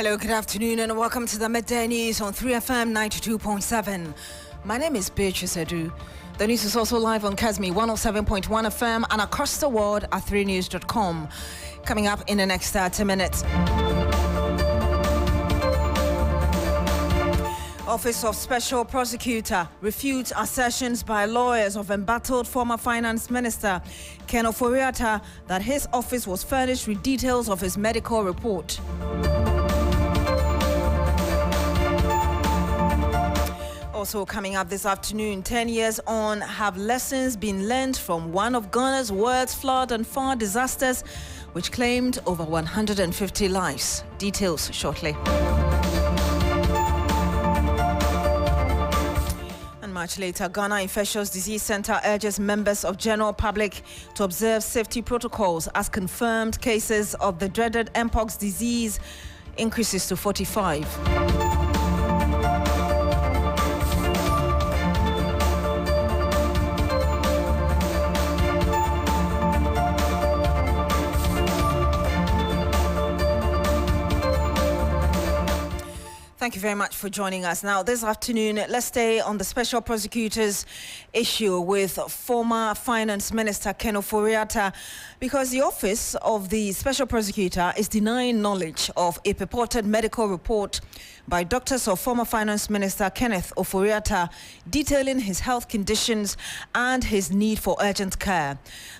Hello, good afternoon, and welcome to the Midday News on 3FM 92.7. My name is Beatrice Adu. The news is also live on Kasmi 107.1 FM and across the world at 3news.com. Coming up in the next 30 minutes. Office of Special Prosecutor refutes assertions by lawyers of embattled former Finance Minister Ken Ofori-Atta that his office was furnished with details of his medical report. Also coming up this afternoon, 10 years on, have lessons been learned from one of Ghana's worst flood and fire disasters, which claimed over 150 lives? Details shortly. And much later, Ghana Infectious Disease Center urges members of general public to observe safety protocols as confirmed cases of the dreaded Mpox disease increases to 45. Thank you very much for joining us. Now, this afternoon, let's stay on the special prosecutor's issue with former Finance Minister Ken Ofori-Atta, because the office of the special prosecutor is denying knowledge of a purported medical report by doctors of former Finance Minister Kenneth Ofori-Atta detailing his health conditions and his need for urgent care.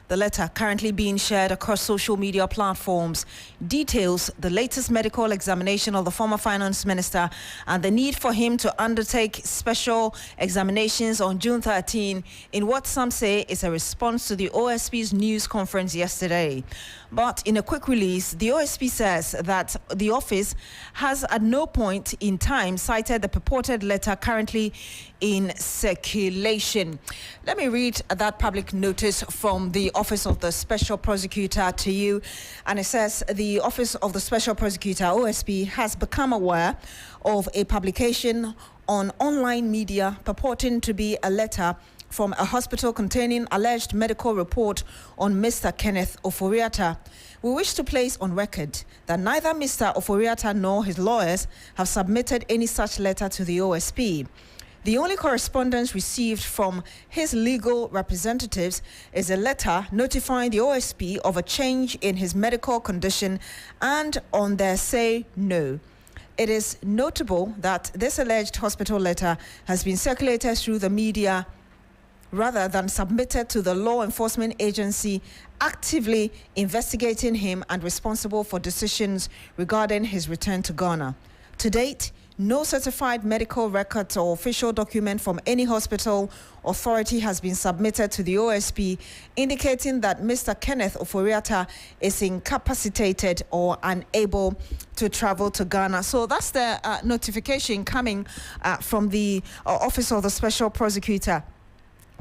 The letter, currently being shared across social media platforms, details the latest medical examination of the former Finance Minister and the need for him to undertake special examinations on June 13 in what some say is a response to the OSP's news conference yesterday. But in a quick release, the OSP says that the office has at no point in time cited the purported letter currently in circulation. Let me read that public notice from the Office of the Special Prosecutor to you. And it says the Office of the Special Prosecutor, OSP, has become aware of a publication on online media purporting to be a letter from a hospital containing alleged medical report on Mr. Kenneth Ofori-Atta. We wish to place on record that neither Mr. Ofori-Atta nor his lawyers have submitted any such letter to the OSP. The only correspondence received from his legal representatives is a letter notifying the OSP of a change in his medical condition and on their say no. It is notable that this alleged hospital letter has been circulated through the media rather than submitted to the law enforcement agency actively investigating him and responsible for decisions regarding his return to Ghana. To date, no certified medical records or official document from any hospital authority has been submitted to the OSP indicating that Mr. Kenneth Ofori-Atta is incapacitated or unable to travel to Ghana. So that's the notification coming from the Office of the Special Prosecutor.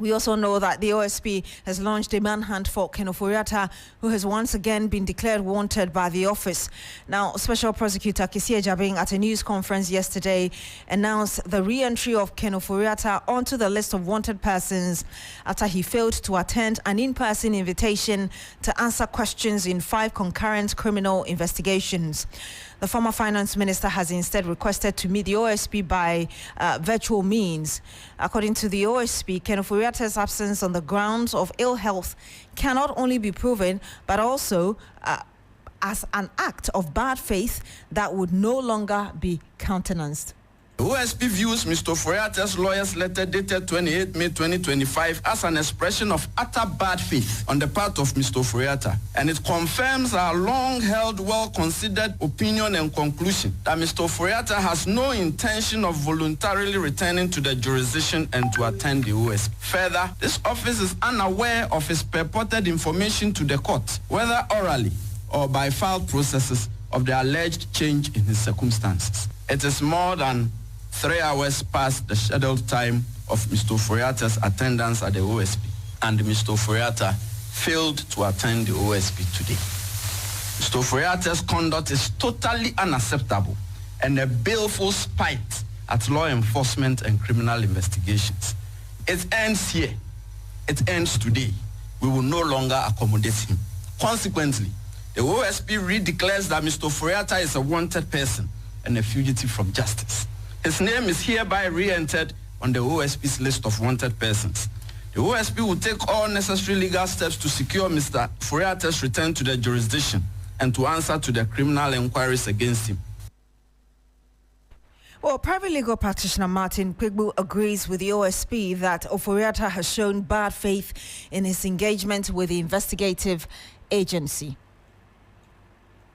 We also know that the OSP has launched a manhunt for Ken Ofori-Atta, who has once again been declared wanted by the office. Now, Special Prosecutor Kisia Jabing at a news conference yesterday announced the re-entry of Ken Ofori-Atta onto the list of wanted persons after he failed to attend an in-person invitation to answer questions in 5 concurrent criminal investigations. The former Finance Minister has instead requested to meet the OSP by virtual means. According to the OSP, Ken Ofori-Atta's absence on the grounds of ill health cannot only be proven, but also as an act of bad faith that would no longer be countenanced. OSP views Mr. Ofori-Atta's lawyer's letter dated 28 May 2025 as an expression of utter bad faith on the part of Mr. Ofori-Atta, and it confirms our long-held, well-considered opinion and conclusion that Mr. Ofori-Atta has no intention of voluntarily returning to the jurisdiction and to attend the OSP. Further, this office is unaware of his purported information to the court, whether orally or by filed processes, of the alleged change in his circumstances. It is more than 3 hours past the scheduled time of Mr. Ofori-Atta's attendance at the OSP, and Mr. Ofori-Atta failed to attend the OSP today. Mr. Ofori-Atta's conduct is totally unacceptable and a baleful spite at law enforcement and criminal investigations. It ends here. It ends today. We will no longer accommodate him. Consequently, the OSP redeclares that Mr. Ofori-Atta is a wanted person and a fugitive from justice. His name is hereby re-entered on the OSP's list of wanted persons. The OSP will take all necessary legal steps to secure Mr. Ofori-Atta's return to the jurisdiction and to answer to the criminal inquiries against him. Well, private legal practitioner Martin Pigbu agrees with the OSP that Ofori-Atta has shown bad faith in his engagement with the investigative agency.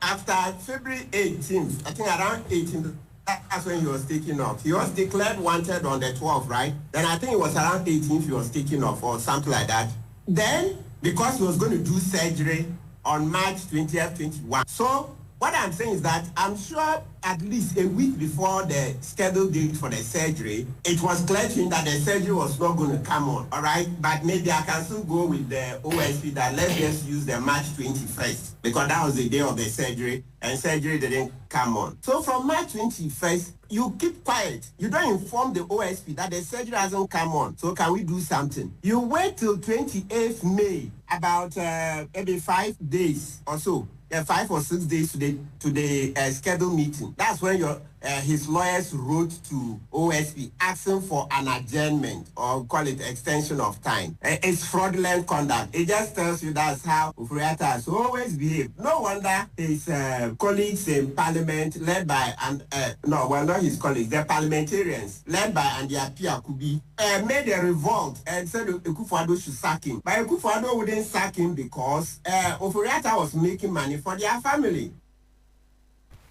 After February 18th, I think around 18th, that's when he was taken off. He was declared wanted on the 12th, right? Then I think it was around 18th he was taken off or something like that. Then, because he was going to do surgery on March 20th, 21. So, what I'm saying is that I'm sure at least a week before the scheduled date for the surgery, it was clear to him that the surgery was not going to come on, all right? But maybe I can still go with the OSP that let's just use the March 21st because that was the day of the surgery and surgery didn't come on. So from March 21st, you keep quiet. You don't inform the OSP that the surgery hasn't come on. So can we do something? You wait till 28th May, about maybe 5 days or so. 5 or 6 days to the scheduled meeting. That's when his lawyers wrote to OSP asking for an adjournment or call it extension of time. It's fraudulent conduct. It just tells you that's how Ofori-Atta has always behaved. No wonder his colleagues in parliament led by, not his colleagues, the parliamentarians led by Andia Piakubi made a revolt and said Akufo-Addo should sack him. But Akufo-Addo wouldn't sack him because Ofori-Atta was making money for their family.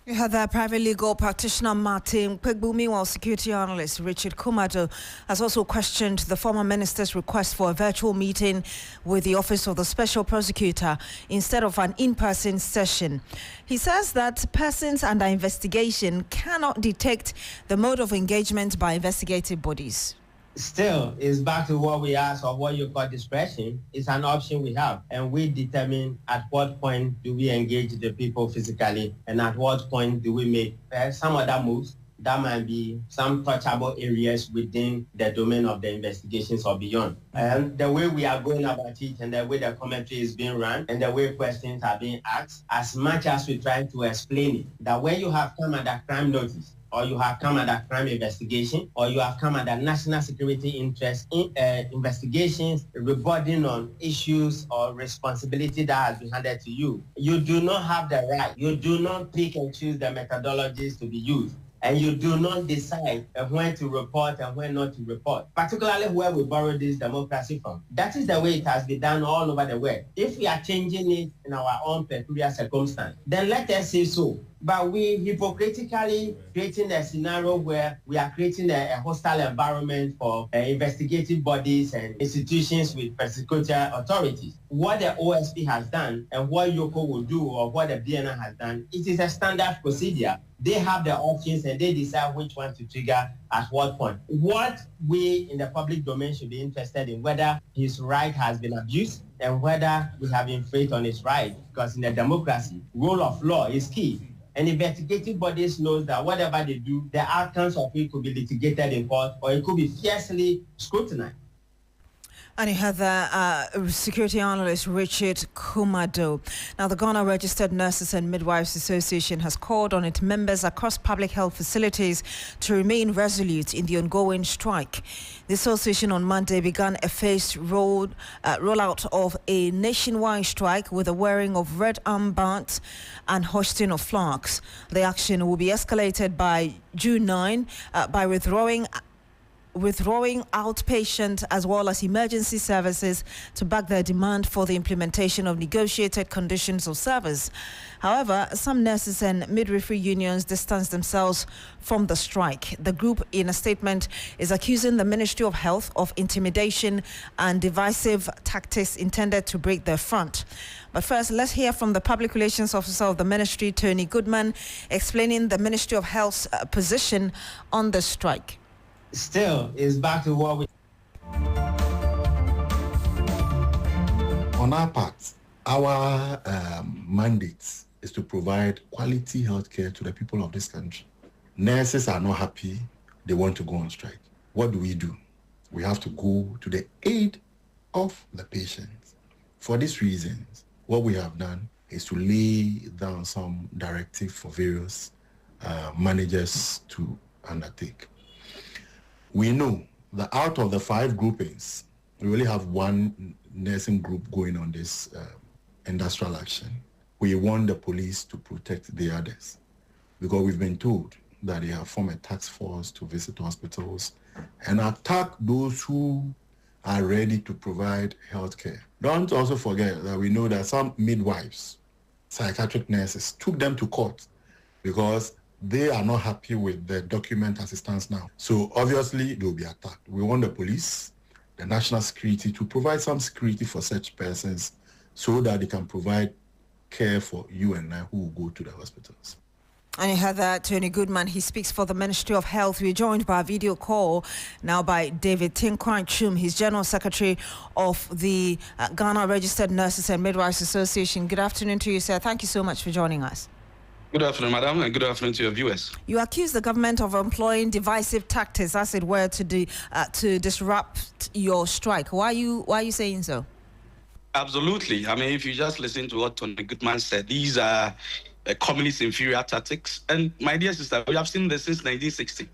You had the private legal practitioner Martin Pigbu. Meanwhile, security analyst Richard Kumado has also questioned the former minister's request for a virtual meeting with the Office of the Special Prosecutor instead of an in-person session. He says that persons under investigation cannot detect the mode of engagement by investigative bodies. Still, it's back to what we asked of what you call discretion. It's an option we have, and we determine at what point do we engage the people physically and at what point do we make some other moves that might be some touchable areas within the domain of the investigations or beyond. And the way we are going about it and the way the commentary is being run and the way questions are being asked, as much as we try to explain it, that when you have come under crime notice, or you have come under crime investigation, or you have come under national security interest in investigations rebutting on issues or responsibility that has been handed to you. You do not have the right. You do not pick and choose the methodologies to be used. And you do not decide when to report and when not to report, particularly where we borrow this democracy from. That is the way it has been done all over the world. If we are changing it in our own peculiar circumstance, then let us say so. But we hypocritically creating a scenario where we are creating a hostile environment for investigative bodies and institutions with persecutory authorities. What the OSP has done and what Yoko will do or what the BNI has done, it is a standard procedure. They have the options and they decide which one to trigger at what point. What we in the public domain should be interested in, whether his right has been abused and whether we have infringed on his right, because in a democracy, rule of law is key. And investigative bodies know that whatever they do, the outcomes of it could be litigated in court or it could be fiercely scrutinized. And you had the security analyst Richard Kumado. Now, the Ghana Registered Nurses and Midwives Association has called on its members across public health facilities to remain resolute in the ongoing strike. The association on Monday began a phased rollout of a nationwide strike with the wearing of red armbands and hoisting of flags. The action will be escalated by June 9 by withdrawing outpatient as well as emergency services to back their demand for the implementation of negotiated conditions of service. However, some nurses and midwifery unions distance themselves from the strike. The group, in a statement, is accusing the Ministry of Health of intimidation and divisive tactics intended to break their front. But first, let's hear from the Public Relations Officer of the Ministry, Tony Goodman, explaining the Ministry of Health's position on the strike. Still, it's back to what we... On our part, our mandate is to provide quality healthcare to the people of this country. Nurses are not happy. They want to go on strike. What do? We have to go to the aid of the patients. For these reasons, what we have done is to lay down some directive for various managers to undertake. We know that out of the 5 groupings, we only have one nursing group going on this industrial action. We want the police to protect the others because we've been told that they have formed a task force to visit hospitals and attack those who are ready to provide health care. Don't also forget that we know that some midwives, psychiatric nurses, took them to court because they are not happy with the document as it stands now. So obviously they will be attacked. We want the police, the national security to provide some security for such persons so that they can provide care for you and I who will go to the hospitals. And you heard that Tony Goodman, he speaks for the Ministry of Health. We're joined by a video call now by David Tinkwan Chum. He's General Secretary of the Ghana Registered Nurses and Midwives Association. Good afternoon to you, sir. Thank you so much for joining us. Good afternoon, madam, and good afternoon to your viewers. You accuse the government of employing divisive tactics, as it were, to disrupt your strike. Why are you saying so? Absolutely. I mean, if you just listen to what Tony Goodman said, these are communist inferior tactics. And my dear sister, we have seen this since 1960.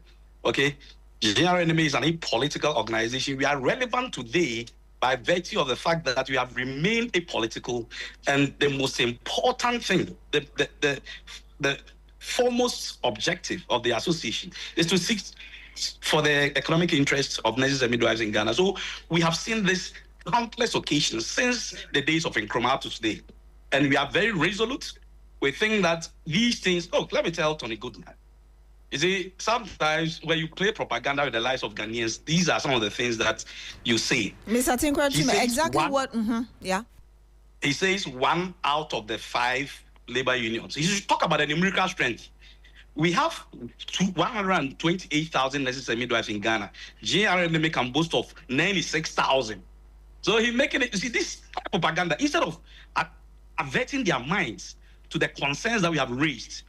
Okay? GRNMA is an apolitical organization. We are relevant today by virtue of the fact that we have remained apolitical. And the most important thing, the foremost objective of the association is to seek for the economic interests of nurses and midwives in Ghana. So we have seen this countless occasions since the days of Nkrumah to today. And we are very resolute. We think that these things, let me tell Tony Goodman. You see, sometimes when you play propaganda with the lives of Ghanaians, these are some of the things that you say. Mr. Tinkwan, exactly what? Yeah. He says 1 out of the 5 labor unions. He should talk about the numerical strength. We have 128,000 nurses and midwives in Ghana. GRNMA can boast of 96,000. So he's making it, you see, this propaganda, instead of averting their minds to the concerns that we have raised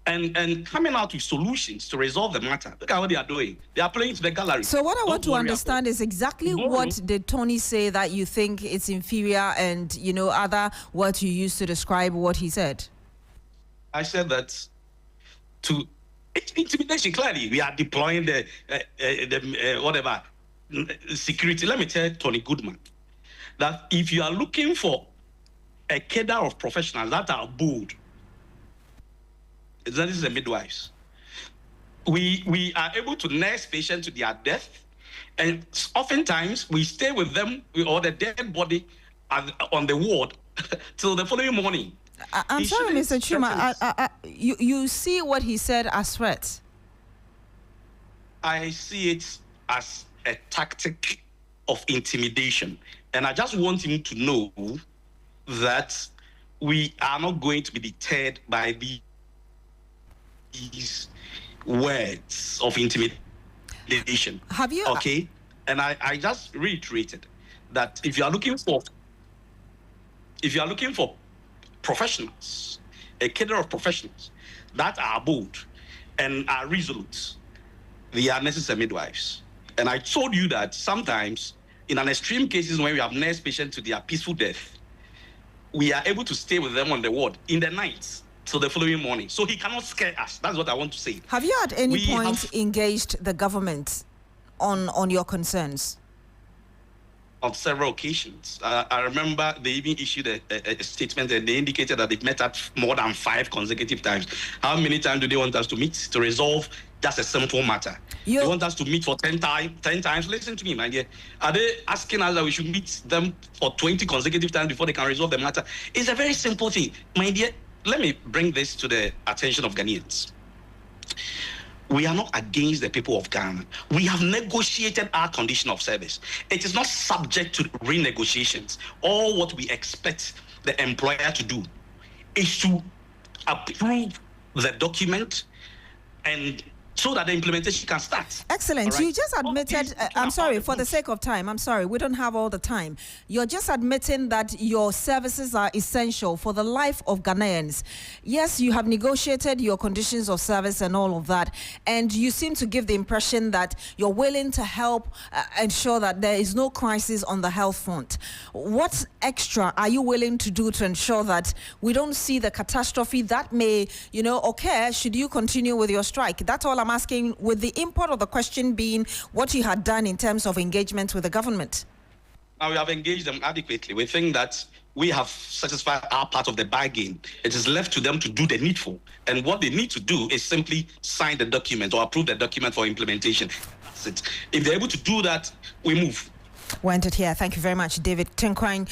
and coming out with solutions to resolve the matter. Look at what they are doing. They are playing to the gallery. So what I want to understand is exactly what did Tony say that you think it's inferior and, other words you use to describe what he said? I said that to intimidation, clearly, we are deploying the whatever security. Let me tell Tony Goodman that if you are looking for a cadre of professionals that are bold, that is the midwives. We are able to nurse patients to their death, and oftentimes we stay with them or the dead body on the ward till the following morning. I'm sorry, Mr. Chuma. You see what he said as threats? I see it as a tactic of intimidation, and I just want him to know that we are not going to be deterred by these words of intimidation. Have you? Okay, and I just reiterated that if you are looking for professionals, a cadre of professionals that are bold and are resolute, they are nurses and midwives. And I told you that sometimes, in an extreme cases when we have nursed patients to their peaceful death, we are able to stay with them on the ward in the night till the following morning. So he cannot scare us. That's what I want to say. Have you at any point engaged the government on your concerns? On several occasions. I remember they even issued a statement and they indicated that they've met at more than 5 consecutive times. How many times do they want us to meet to resolve just a simple matter? They want us to meet for 10 times. Listen to me, my dear. Are they asking us that we should meet them for 20 consecutive times before they can resolve the matter? It's a very simple thing. My dear, let me bring this to the attention of Ghanaians. We are not against the people of Ghana. We have negotiated our condition of service. It is not subject to renegotiations. All what we expect the employer to do is to approve the document and so that the implementation can start. Excellent. Right? You just admitted, I'm sorry, for the sake of time, I'm sorry, we don't have all the time. You're just admitting that your services are essential for the life of Ghanaians. Yes, you have negotiated your conditions of service and all of that, and you seem to give the impression that you're willing to help ensure that there is no crisis on the health front. What extra are you willing to do to ensure that we don't see the catastrophe that may, occur should you continue with your strike? That's all I'm asking, with the import of the question being what you had done in terms of engagement with the government. Now, we have engaged them adequately. We think that we have satisfied our part of the bargain. It is left to them to do the needful. And what they need to do is simply sign the document or approve the document for implementation. That's it. If they're able to do that, we move. We ended here. Thank you very much. David Tinkwang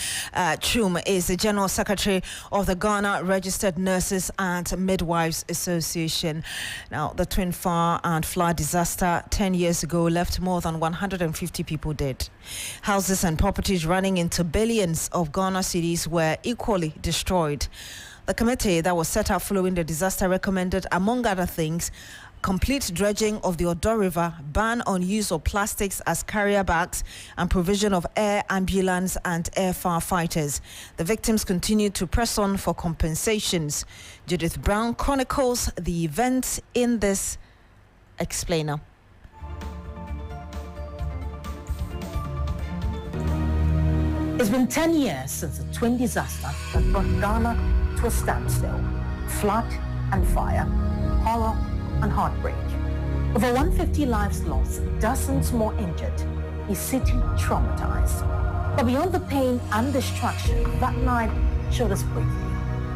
Chum is the General Secretary of the Ghana Registered Nurses and Midwives Association. Now, the Twin Fire and flood disaster 10 years ago left more than 150 people dead. Houses and properties running into billions of Ghana cedis were equally destroyed. The committee that was set up following the disaster recommended, among other things, complete dredging of the Odo River, ban on use of plastics as carrier bags, and provision of air ambulance and air firefighters. The victims continue to press on for compensations. Judith Brown chronicles the events in this explainer. It's been 10 years since the twin disaster that brought Ghana to a standstill. Flood and fire, horror and heartbreak. Over 150 lives lost, dozens more injured, a city traumatized. But beyond the pain and destruction, that night showed us bravery.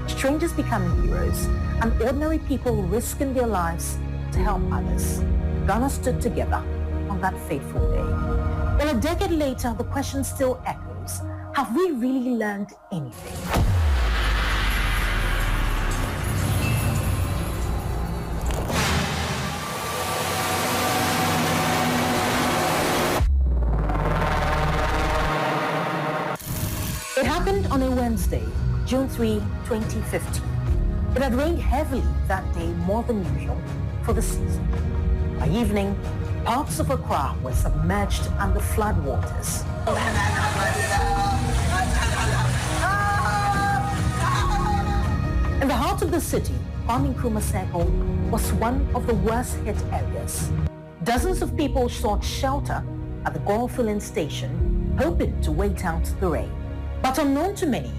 Strangers becoming heroes and ordinary people risking their lives to help others. Ghana stood together on that fateful day. Well, a decade later, the question still echoes. Have we really learned anything? It happened on a Wednesday, June 3, 2015. It had rained heavily that day, more than usual for the season. By evening, parts of Accra were submerged under flood waters. In the heart of the city, Kwame Nkrumah Circle was one of the worst hit areas. Dozens of people sought shelter at the Gore Filling Station, hoping to wait out the rain. But unknown to many,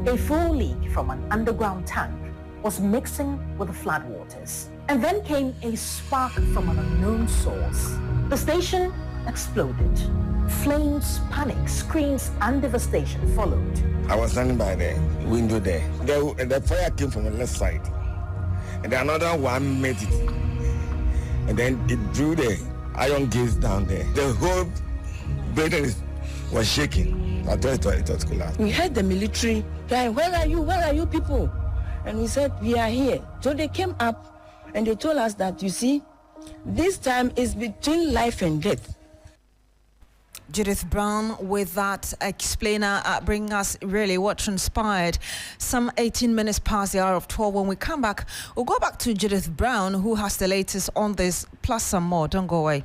a full leak from an underground tank was mixing with the floodwaters. And then came a spark from an unknown source. The station exploded. Flames, panic, screams, and devastation followed. I was standing by the window there. The fire came from the left side. And another one made it. And then it drew the iron gates down there. The whole building was shaking. I thought it was collapsed. We heard the military crying, where are you people? And we said, we are here. So they came up and they told us that, you see, this time is between life and death. Judith Brown with that explainer bringing us really what transpired some 18 minutes past the hour of 12. When we come back, we'll go back to Judith Brown, who has the latest on this, plus some more. Don't go away.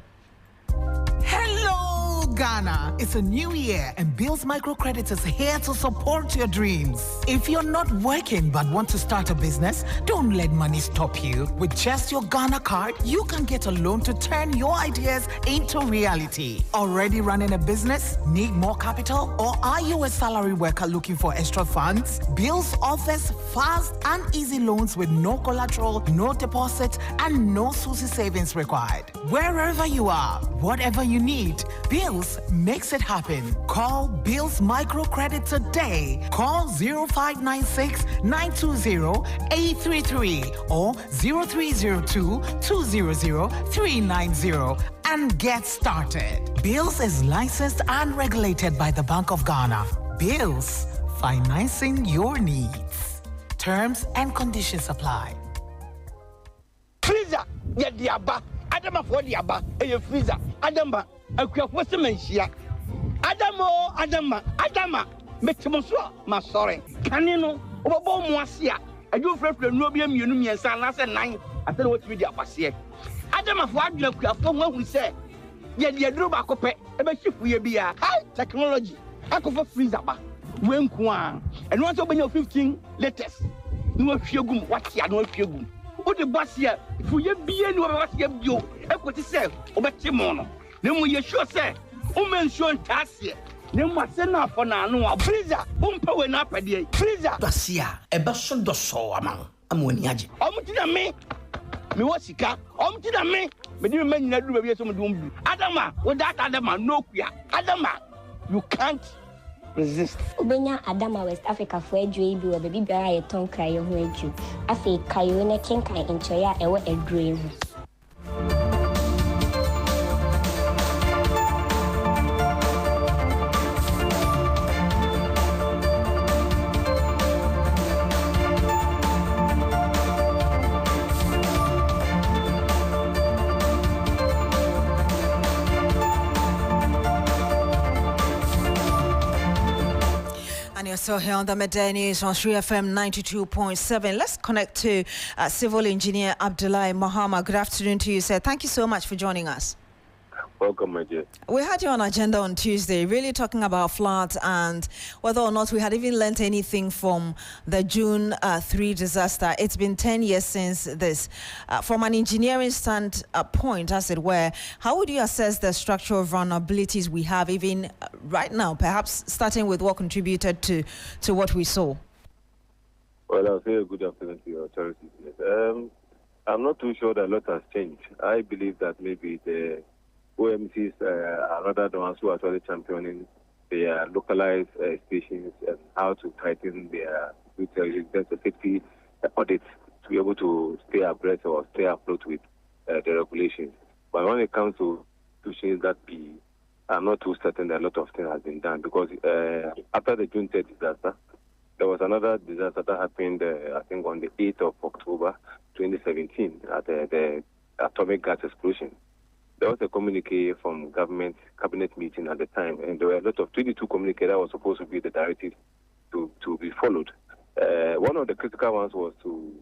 Hello, Ghana. It's a new year and Bills Microcredit is here to support your dreams. If you're not working but want to start a business, don't let money stop you. With just your Ghana card, you can get a loan to turn your ideas into reality. Already running a business? Need more capital? Or are you a salary worker looking for extra funds? Bills offers fast and easy loans with no collateral, no deposit, and no SUSI savings required. Wherever you are, whatever you need, Bills makes it happen. Call Bills Microcredit today. Call 0596 920 833 or 0302 200 390 and get started. Bills is licensed and regulated by the Bank of Ghana. Bills, financing your needs. Terms and conditions apply. Freezer, yeah, diaba. Adama for diaba, a freezer. Adama, a quick mentia. Adama, Metimosua, my sorry. Canino, Obo Moasia. I do prefer no be a munum and san last 9. I tell what we did. Adam of what you have from what we say. Yet the Adruba Cope, a ship we be a high technology. I could for freezer. When Kwan, and once open your 15 letters. No fugum, what ya no fugum. What the bus here, if we be any of us, you, equity self, or bet Timono. Then we sure say, women show task here. Then what's enough for now? No, freezer, power up a day. Freezer, Dacia, a bastion do so among. I'm winning. Me what's he got? Me. But you men not do some doom. Adama, with that Adama, no queer. Adama, you can't resist. Ubenya Adama West Africa for a dream, or baby bear a tongue cry your way you. I say, Kayuna Kinkai in Choya, a dream. You're still here on the Midday News on 3FM 92.7. Let's connect to Civil Engineer Abdullahi Mahama. Good afternoon to you, sir. Thank you so much for joining us. Welcome, my dear. We had you on agenda on Tuesday, really talking about floods and whether or not we had even learnt anything from the June 3 disaster. It's been 10 years since this. From an engineering standpoint, as it were, how would you assess the structural vulnerabilities we have even right now, perhaps starting with what contributed to what we saw? Well, I'll say a good afternoon to your authorities. I'm not too sure that a lot has changed. I believe that maybe the OMCs are rather the ones who are actually championing their localized stations and how to tighten their safety audits to be able to stay abreast or stay afloat with the regulations. But when it comes to institutions that I'm not too certain that a lot of things have been done because after the June 3rd disaster, there was another disaster that happened, I think, on the 8th of October 2017 at the atomic gas explosion. There was a communique from government cabinet meeting at the time, and there were a lot of 22 communiques that was supposed to be the directive to be followed. One of the critical ones was to,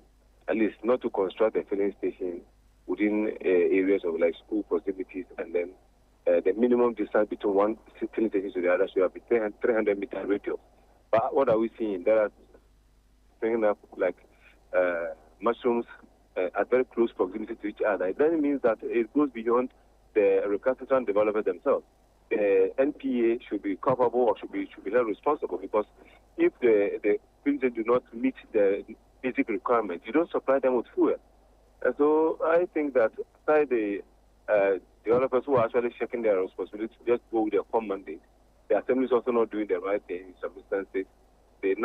at least, not to construct a filling station within areas of like school proximities, and then the minimum distance between one filling station to the other should be 300 meter radius. But what are we seeing? There are bringing up like mushrooms at very close proximity to each other. It then means that it goes beyond the recalcitrant developers themselves. The NPA should be culpable or should be held responsible because if the buildings do not meet the basic requirements, you don't supply them with fuel. And so I think that aside the developers who are actually checking their responsibility to just go with their common mandate, the assembly is also not doing the right thing in some instances. The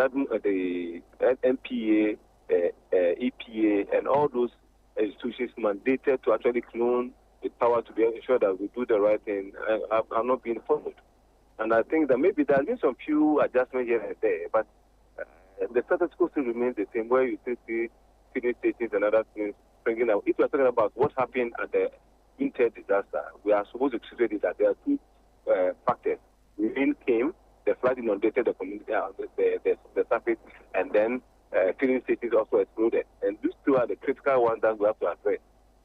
NPA, EPA, and all those institutions mandated to actually clone the power to be sure that we do the right thing are not being followed. And I think that maybe there have been some few adjustments here and there, but the status quo still remains the same, where you still see filling stations and other things bringing out. If we are talking about what happened at the Inter disaster, we are supposed to treat it that there are two factors. Rain came, the flood inundated the community, the surface, and then filling stations also exploded. And these two are the critical ones that we have to address.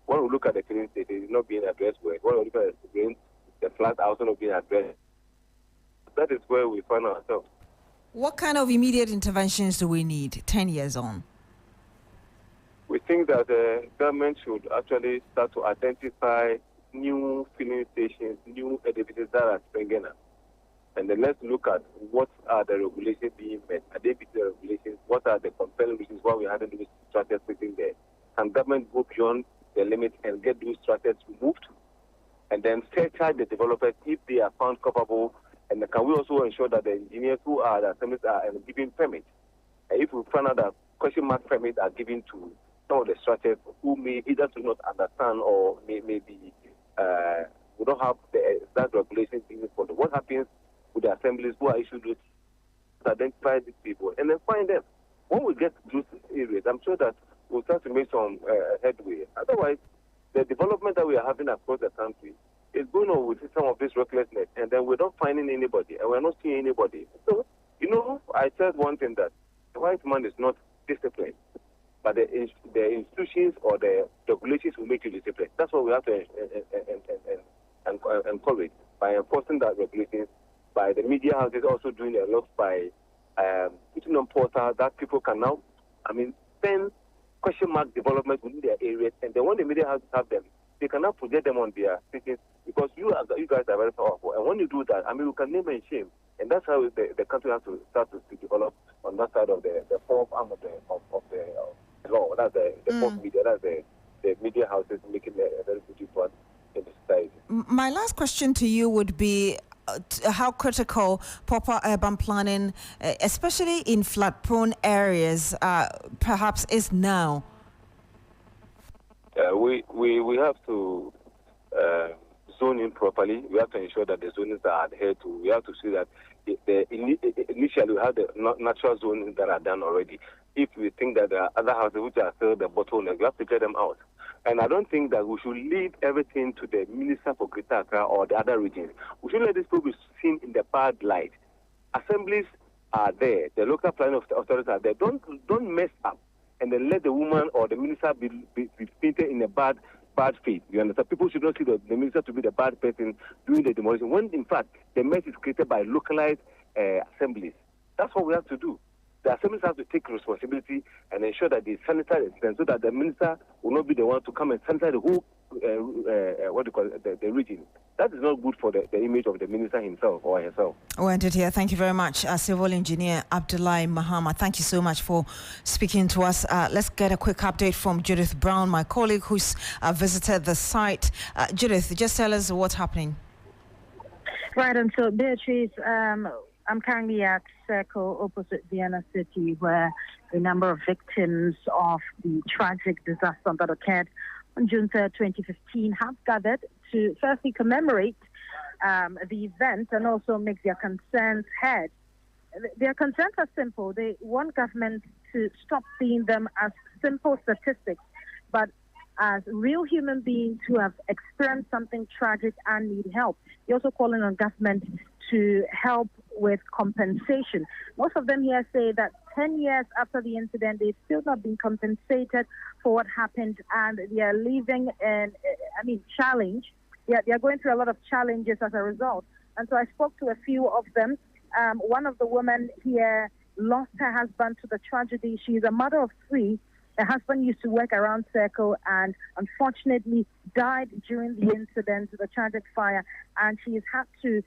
When we look at the filling station, it's not being addressed well. When we look at the rain, the flood also not being addressed. That is where we find ourselves. What kind of immediate interventions do we need 10 years on? We think that the government should actually start to identify new filling stations, new edifices that are springing up. And then let's look at what are the regulations being met. Are they meeting the regulations? What are the compelling reasons why we haven't those structures sitting there? Can government go beyond the limit and get those structures removed? And then surcharge the developers if they are found culpable. And can we also ensure that the engineers who are the assemblies are giving permits? And if we find out that question mark permits are given to some of the structures who may either do not understand or may be we don't have the exact regulations being followed. What happens with the assemblies who are issued with to identify these people and then find them? When we get to those areas, I'm sure that we'll start to make some headway. Otherwise, the development that we are having across the country is going on with some of this recklessness, and then we're not finding anybody, and we're not seeing anybody. So, I said one thing, that the white man is not disciplined. but the institutions or the regulations will make you disciplined. That's what we have to encourage by enforcing that regulations, by the media houses also doing a lot by putting on portals that people can now, send question mark development within their areas, and then when the media houses have them, they can now project them on their stations because you guys are very powerful. And when you do that, we can name and shame. And that's how the country has to start to develop on that side of the fourth arm of the law. That's the fourth media. That's the media houses making a very good difference in the society. My last question to you would be how critical proper urban planning, especially in flood-prone areas, perhaps is now. We have to zone in properly. We have to ensure that the zonings are adhered to. We have to see that initially we have the natural zones that are done already. If we think that there are other houses which are still the bottleneck, we have to get them out. And I don't think that we should leave everything to the Minister for Greater Accra or the other regions. We should let this people be seen in the bad light. Assemblies are there. The local planning authorities are there. Don't mess up and then let the woman or the minister be painted in a bad faith. You understand? People should not see the minister to be the bad person doing the demolition, when in fact the mess is created by localized assemblies. That's what we have to do. The assemblies have to take responsibility and ensure that they sanitize it, so that the minister will not be the one to come and sanitize the whole the region. That is not good for the image of the minister himself or herself. Oh, and here, thank you very much, Civil Engineer Abdullahi Mahama. Thank you so much for speaking to us. Let's get a quick update from Judith Brown, my colleague who's visited the site. Judith, just tell us what's happening. Right, and so Beatrice, I'm currently at Circle opposite Vienna City, where a number of victims of the tragic disaster that occurred on June 3rd, 2015, have gathered to firstly commemorate the event and also make their concerns heard. Their concerns are simple. They want government to stop seeing them as simple statistics, but as real human beings who have experienced something tragic and need help. They're also calling on government to help with compensation. Most of them here say that 10 years after the incident, they've still not been compensated for what happened, and they are living in, challenge. They are going through a lot of challenges as a result. And so I spoke to a few of them. One of the women here lost her husband to the tragedy. She's a mother of 3. Her husband used to work around Circle and unfortunately died during the incident, the tragic fire, and she's had to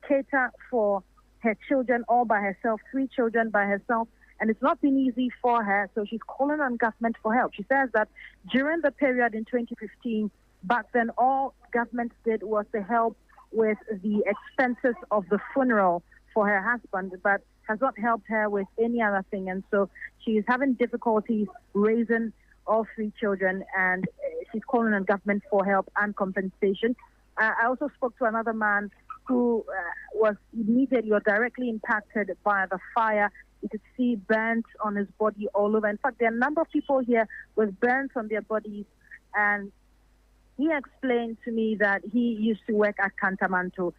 cater for her children all by herself, 3 children by herself, and it's not been easy for her, so she's calling on government for help. She says that during the period in 2015, back then all government did was to help with the expenses of the funeral for her husband, but has not helped her with any other thing, and so she's having difficulties raising all 3 children, and she's calling on government for help and compensation. I also spoke to another man who was immediately or directly impacted by the fire. You could see burns on his body all over. In fact, there are a number of people here with burns on their bodies, and he explained to me that he used to work at Kantamanto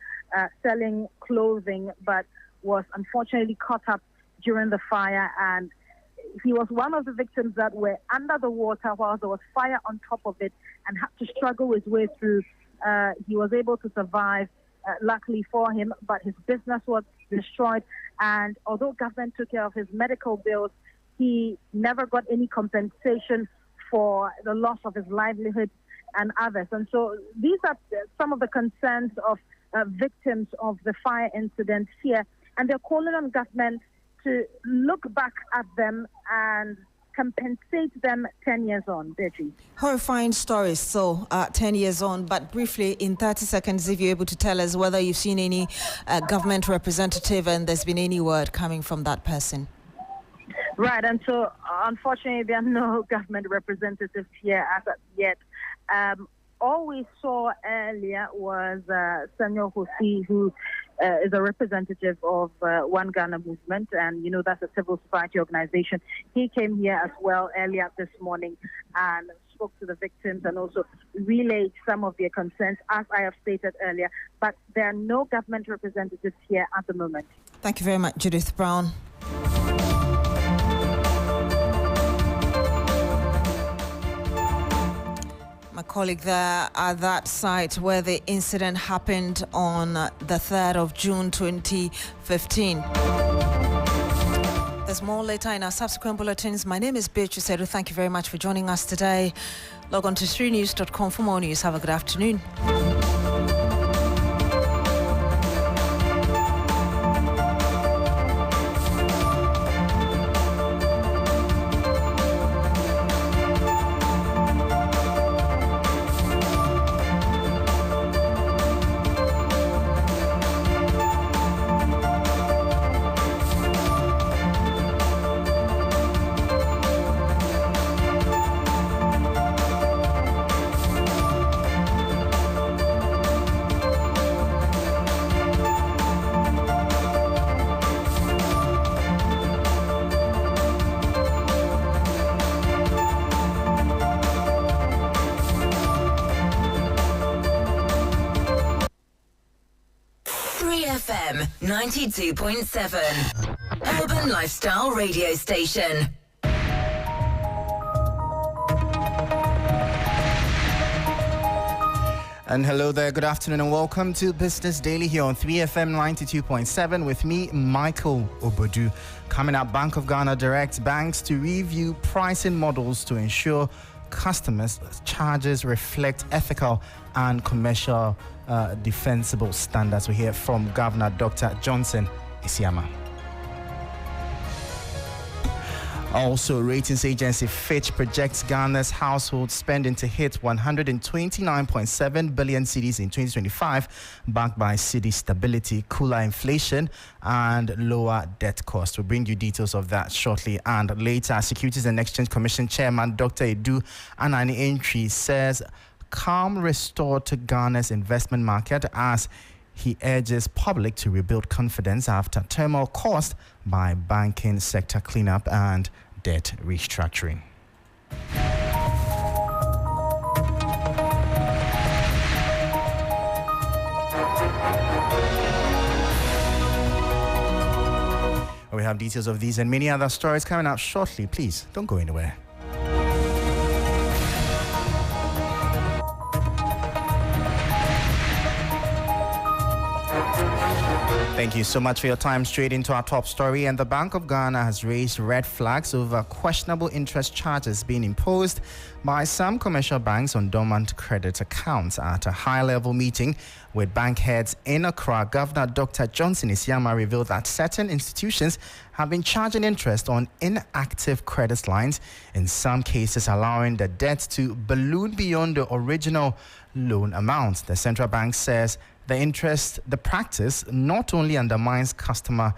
selling clothing, but was unfortunately caught up during the fire, and he was one of the victims that were under the water while there was fire on top of it and had to struggle his way through. He was able to survive, luckily for him, but his business was destroyed, and although government took care of his medical bills, he never got any compensation for the loss of his livelihood and others. And so these are some of the concerns of victims of the fire incident here, and they're calling on government to look back at them and compensate them 10 years on. Beatrice. Horrifying stories, so 10 years on, but briefly in 30 seconds, if you're able to tell us whether you've seen any government representative and there's been any word coming from that person. Right, and so unfortunately there are no government representatives here as of yet. All we saw earlier was Samuel Hosi, who is a representative of One Ghana Movement, and that's a civil society organization. He came here as well earlier this morning and spoke to the victims and also relayed some of their concerns, as I have stated earlier. But there are no government representatives here at the moment. Thank you very much, Judith Brown. colleague there at that site where the incident happened on the 3rd of June 2015. There's more later in our subsequent bulletins. My name is Beatrice Adu. Thank you very much for joining us today. Log on to 3news.com for more news. Have a good afternoon. FM 92.7, Urban Lifestyle Radio Station. And hello there, good afternoon and welcome to Business Daily here on 3FM 92.7 with me, Michael Obodu. Coming up, Bank of Ghana directs banks to review pricing models to ensure customers' charges reflect ethical and commercial defensible standards. We hear from Governor Dr. Johnson Isiama. Also, ratings agency Fitch projects Ghana's household spending to hit 129.7 billion cedis in 2025, backed by cedi stability, cooler inflation, and lower debt cost. We'll bring you details of that shortly. And later, Securities and Exchange Commission Chairman Dr. Adu Anani Entry says calm restored to Ghana's investment market as he urges public to rebuild confidence after turmoil caused by banking sector cleanup and debt restructuring. We have details of these and many other stories coming up shortly. Please don't go anywhere. Thank you so much for your time. Straight into our top story. And the Bank of Ghana has raised red flags over questionable interest charges being imposed by some commercial banks on dormant credit accounts. At a high-level meeting with bank heads in Accra, Governor Dr. Johnson Isiama revealed that certain institutions have been charging interest on inactive credit lines, in some cases allowing the debt to balloon beyond the original loan amount. The central bank says the practice not only undermines customer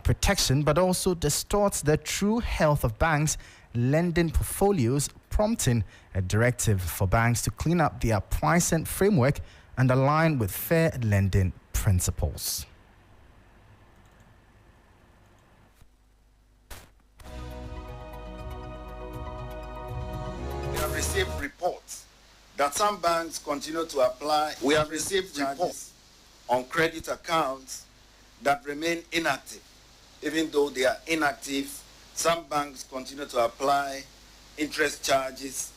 protection, but also distorts the true health of banks' lending portfolios, prompting a directive for banks to clean up their pricing framework and align with fair lending principles. We have received reports that some banks continue to apply. We have received reports on credit accounts that remain inactive. Even though they are inactive, some banks continue to apply interest charges,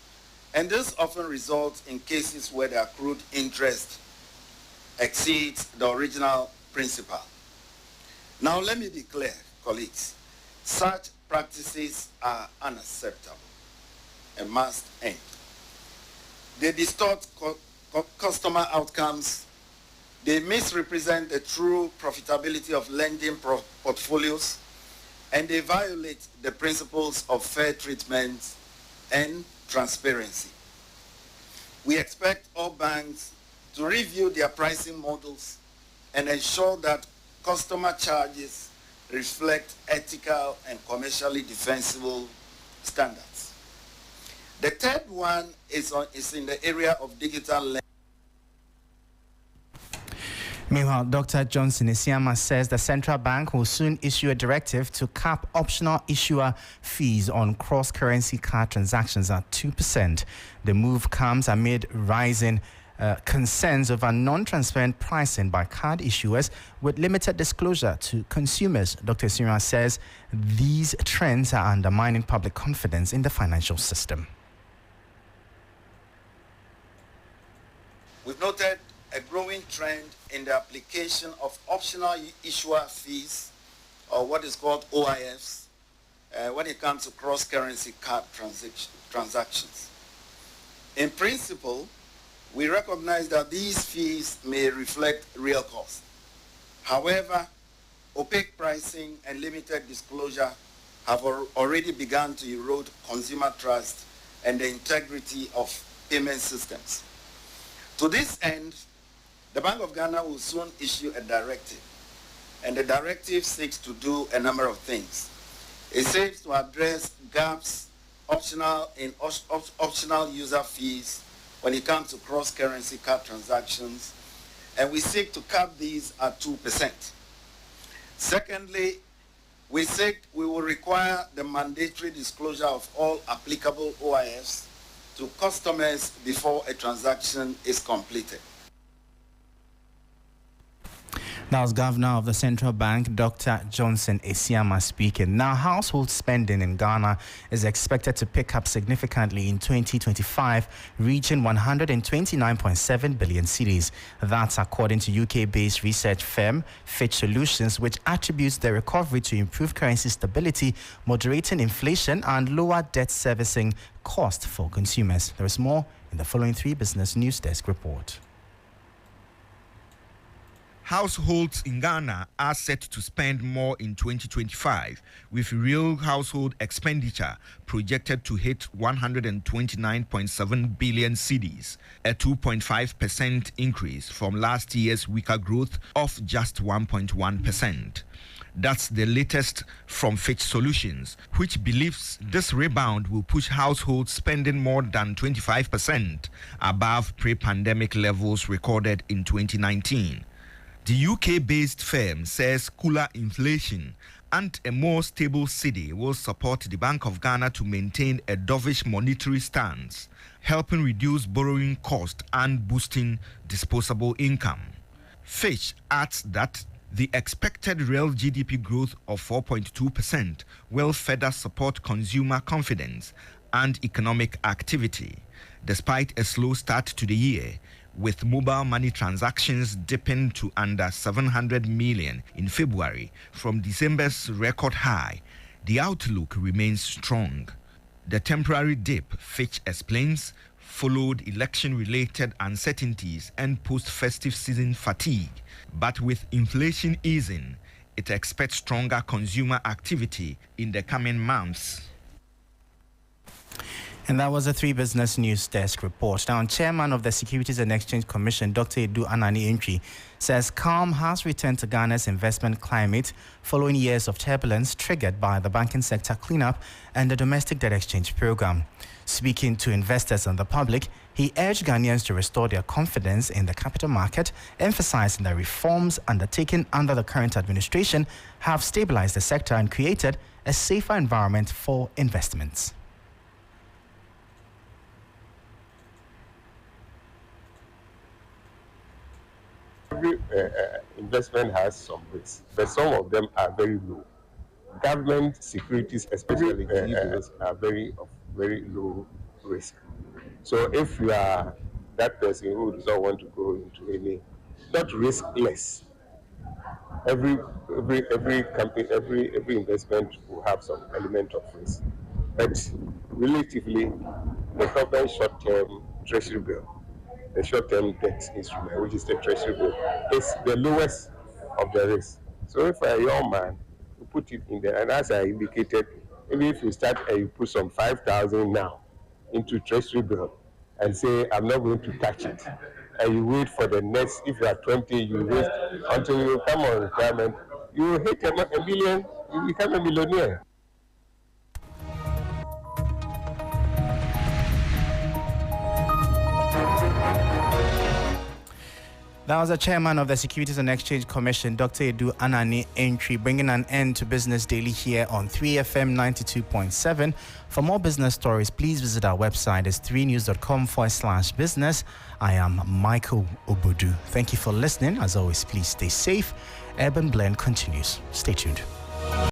and this often results in cases where the accrued interest exceeds the original principal. Now let me be clear, colleagues. Such practices are unacceptable and must end. They distort customer outcomes. They misrepresent the true profitability of lending portfolios, and they violate the principles of fair treatment and transparency. We expect all banks to review their pricing models and ensure that customer charges reflect ethical and commercially defensible standards. The third one is in the area of digital lending. Meanwhile, Dr. Johnson Isiama says the central bank will soon issue a directive to cap optional issuer fees on cross-currency card transactions at 2%. The move comes amid rising concerns over non-transparent pricing by card issuers with limited disclosure to consumers. Dr. Isiama says these trends are undermining public confidence in the financial system. in the application of optional issuer fees, or what is called OIFs, when it comes to cross-currency card transactions. In principle, we recognize that these fees may reflect real costs. However, opaque pricing and limited disclosure have already begun to erode consumer trust and the integrity of payment systems. To this end, the Bank of Ghana will soon issue a directive, and the directive seeks to do a number of things. It seeks to address gaps optional user fees when it comes to cross-currency card transactions, and we seek to cap these at 2%. Secondly, we will require the mandatory disclosure of all applicable OIFs to customers before a transaction is completed. That was Governor of the Central Bank, Dr. Johnson Esiama, speaking. Now, household spending in Ghana is expected to pick up significantly in 2025, reaching 129.7 billion cedis. That's according to UK-based research firm Fitch Solutions, which attributes the recovery to improved currency stability, moderating inflation, and lower debt servicing cost for consumers. There is more in the following 3 Business News Desk report. Households in Ghana are set to spend more in 2025, with real household expenditure projected to hit 129.7 billion cedis, a 2.5% increase from last year's weaker growth of just 1.1%. That's the latest from Fitch Solutions, which believes this rebound will push households spending more than 25% above pre-pandemic levels recorded in 2019. The UK-based firm says cooler inflation and a more stable cedi will support the Bank of Ghana to maintain a dovish monetary stance, helping reduce borrowing cost and boosting disposable income. Fitch adds that the expected real GDP growth of 4.2% will further support consumer confidence and economic activity, despite a slow start to the year, with mobile money transactions dipping to under 700 million in February from December's record high. The outlook remains strong. The temporary dip, Fitch explains, followed election-related uncertainties and post-festive season fatigue. But with inflation easing, it expects stronger consumer activity in the coming months. And that was a 3 Business News Desk report. Now, Chairman of the Securities and Exchange Commission, Dr. Adu Anani, says calm has returned to Ghana's investment climate following years of turbulence triggered by the banking sector cleanup and the domestic debt exchange program. Speaking to investors and the public, he urged Ghanaians to restore their confidence in the capital market, emphasizing that reforms undertaken under the current administration have stabilized the sector and created a safer environment for investments. Every investment has some risks, but some of them are very low. Government securities, especially T-bills, are very low risk. So if you are that person who does not want to go into any, not riskless. Every company, every investment will have some element of risk, but relatively, the government short-term treasury bill, the short-term debt instrument, which is the treasury bill, is the lowest of the risk. So if a young man, you put it in there, and as I indicated, maybe if you start and you put some 5,000 now into treasury bill and say, I'm not going to touch it, and you wait for the next, if you are 20, you wait until you come on retirement, you hit a million, you become a millionaire. That was the chairman of the Securities and Exchange Commission, Dr. Adu Anani, bringing an end to Business Daily here on 3FM 92.7. For more business stories, please visit our website. It's 3news.com/business. I am Michael Obodu. Thank you for listening. As always, please stay safe. Urban Blend continues. Stay tuned.